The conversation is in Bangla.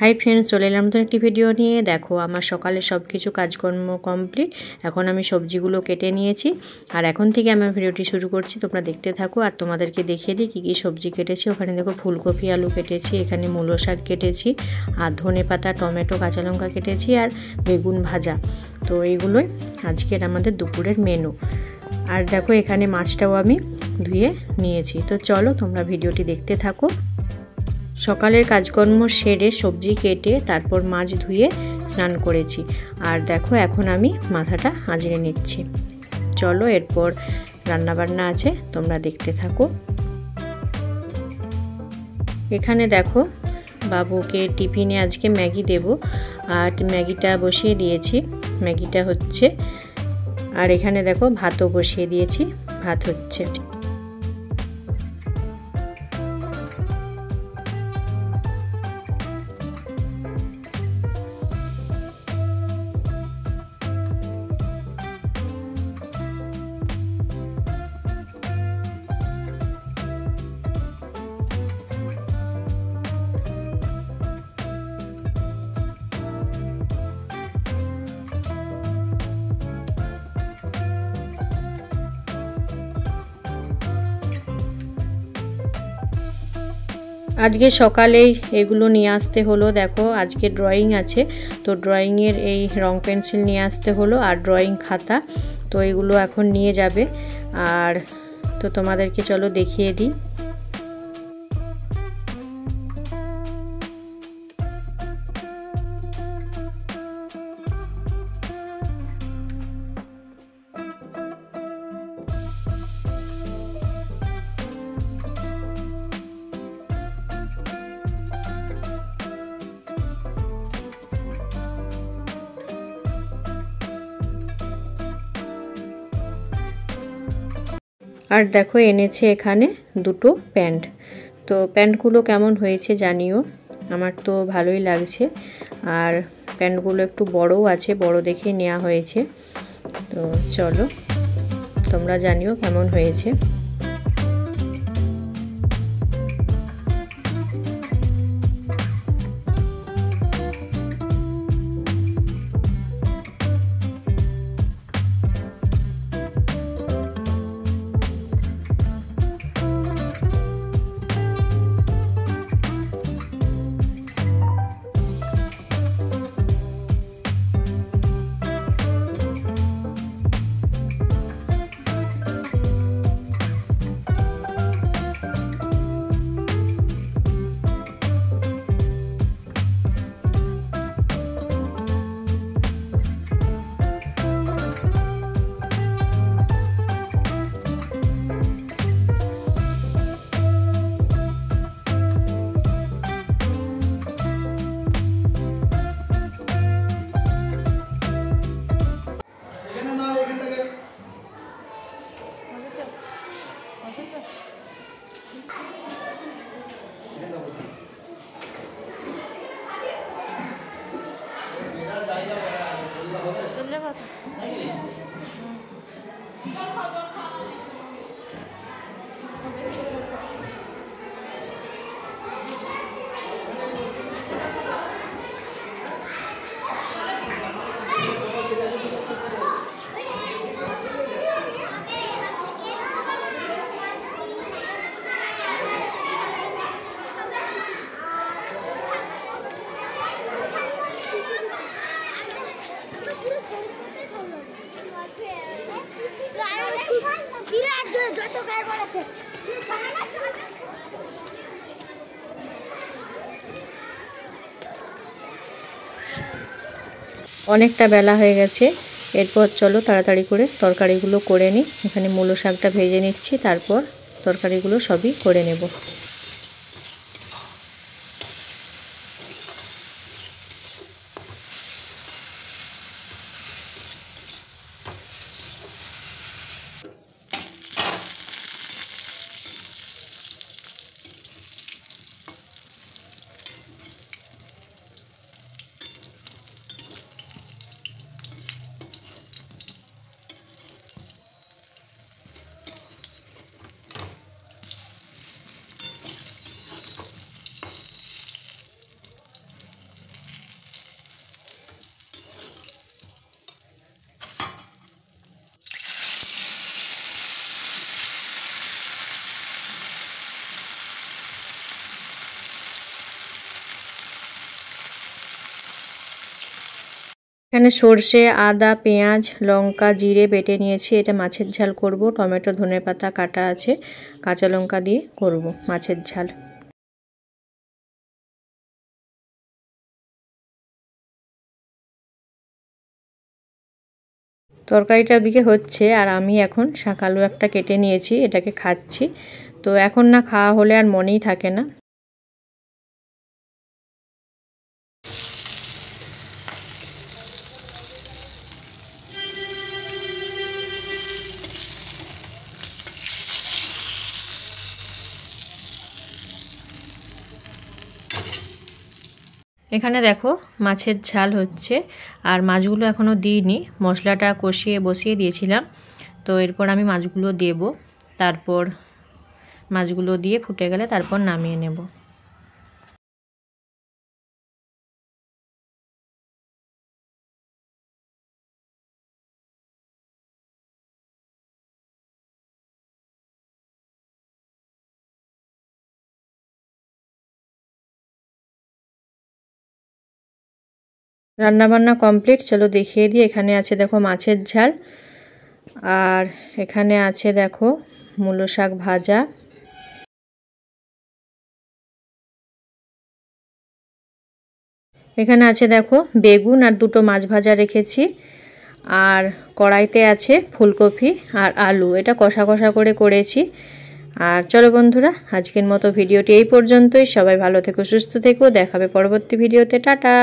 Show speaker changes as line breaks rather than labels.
হাই ফ্রেন্ডস, চলে এলাম নতুন একটি ভিডিও নিয়ে। দেখো আমার সকালে সব কিছু কাজকর্ম কমপ্লিট। এখন আমি সবজিগুলো কেটে নিয়েছি আর এখন থেকে আমি ভিডিওটি শুরু করছি। তোমরা দেখতে থাকো আর তোমাদেরকে দেখিয়ে দিই কী কী সবজি কেটেছি। ওখানে দেখো ফুলকপি আলু কেটেছি, এখানে মূলো শাক কেটেছি আর ধনে পাতা টমেটো কাঁচা লঙ্কা কেটেছি আর বেগুন ভাজা। তো এইগুলোই আজকের আমাদের দুপুরের মেনু। আর দেখো এখানে মাছটাও আমি ধুয়ে নিয়েছি। তো চলো তোমরা ভিডিওটি দেখতে থাকো। সকালের কাজকর্ম সেরে সবজি কেটে তারপর মাছ ধুয়ে স্নান করেছি। আর দেখো এখন আমি মাথাটা আঁচড়ে নিচ্ছি। চলো এরপর রান্নাবান্না আছে, তোমরা দেখতে থাকো। এখানে দেখো বাবুকে টিফিনে আজকে ম্যাগি দেব আর ম্যাগিটা বসিয়ে দিয়েছি, ম্যাগিটা হচ্ছে। আর এখানে দেখো ভাতও বসিয়ে দিয়েছি, ভাত হচ্ছে। আজকে সকালেই এগুলো নিয়ে আসতে হলো। দেখো আজকে ড্রয়িং আছে, তো ড্রয়িংয়ের এই রং পেন্সিল নিয়ে আসতে হলো আর ড্রয়িং খাতা। তো এগুলো এখন নিয়ে যাবে। আর তো তোমাদেরকে চলো দেখিয়ে দিই। আর দেখো এনেছে এখানে দুটো প্যান্ট। তো প্যান্টগুলো কেমন হয়েছে জানিও, আমার তো ভালোই লাগছে। আর প্যান্টগুলো একটু বড়ও আছে, বড় দেখে নেওয়া হয়েছে। তো চলো তোমরা জানিও কেমন হয়েছে। অনেকটা বেলা হয়ে গেছে, এরপর চলো তাড়াতাড়ি করে তরকারিগুলো করে নিই। এখানে মূলো শাকটা ভেজে নিচ্ছি, তারপর তরকারিগুলো সবই করে নেব। এখানে সর্ষে, আদা, পেঁয়াজ, লঙ্কা, জিরে বেটে নিয়েছি। এটা মাছের ঝাল করব। টমেটো, ধনেপাতা কাটা আছে, কাঁচা লঙ্কা দিয়ে করব মাছের ঝাল। তরকারিটা ওদিকে হচ্ছে আর আমি এখন শাক আলু একটা কেটে নিয়েছি, এটাকে খাচ্ছি। তো এখন না খাওয়া হলে আর মনেই থাকে না। এখানে দেখো মাছের ঝাল হচ্ছে আর মাছগুলো এখনও দিইনি, মশলাটা কষিয়ে বসিয়ে দিয়েছিলাম। তো এরপর আমি মাছগুলো দেব, তারপর মাছগুলো দিয়ে ফুটে গেলে তারপর নামিয়ে নেব। রান্নাবান্না কমপ্লিট, চলো দেখিয়ে দিই। এখানে আছে দেখো মাছের ঝাল, আর এখানে আছে দেখো মূলো শাক ভাজা, এখানে আছে দেখো বেগুন আর দুটো মাছ ভাজা রেখেছি, আর কড়াইতে আছে ফুলকপি আর আলু, এটা কষা কষা করে করেছি। আর চলো বন্ধুরা, আজকের মতো ভিডিওটি এই পর্যন্তই। সবাই ভালো থেকো, সুস্থ থেকো, দেখাবে পরবর্তী ভিডিওতে। টাটা।